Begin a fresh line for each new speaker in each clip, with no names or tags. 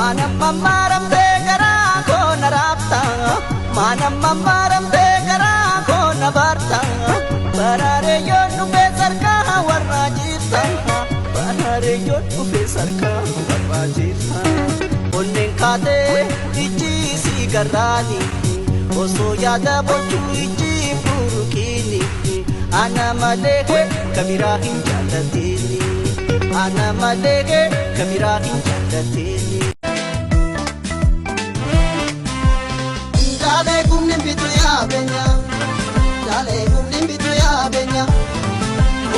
Manam mamaram begara kona rapta, manam mamaram begara kona barta. Barare yonu besarka warrajita, barare yonu besarka warrajita. Onnen kate ichi sigarani, oso yada bochu ichi purukini. Ana maleke kabira hinjalatini, ana maleke kabira hinjalatini. Dale kumne bituya benya, dale kumne bituya benya.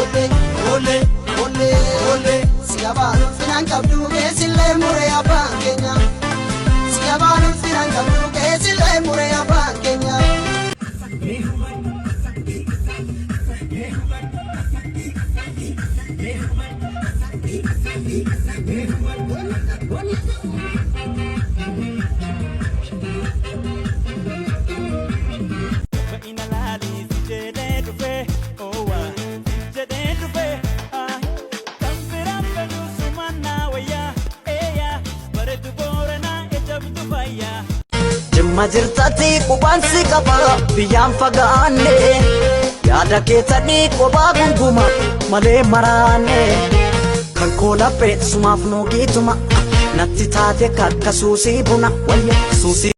Ole ole ole ole, siyabalu finan kabdu kesile mure abang Kenya. Siyabalu finan kabdu kesile mure abang Kenya. Majirtati kubansi kaba biyaan fagaanne yaada keessanii kophaa gunguma malee maraanne kan koola beeksumaaf nuugituma natti taate kakka suusii buna wayya suusii.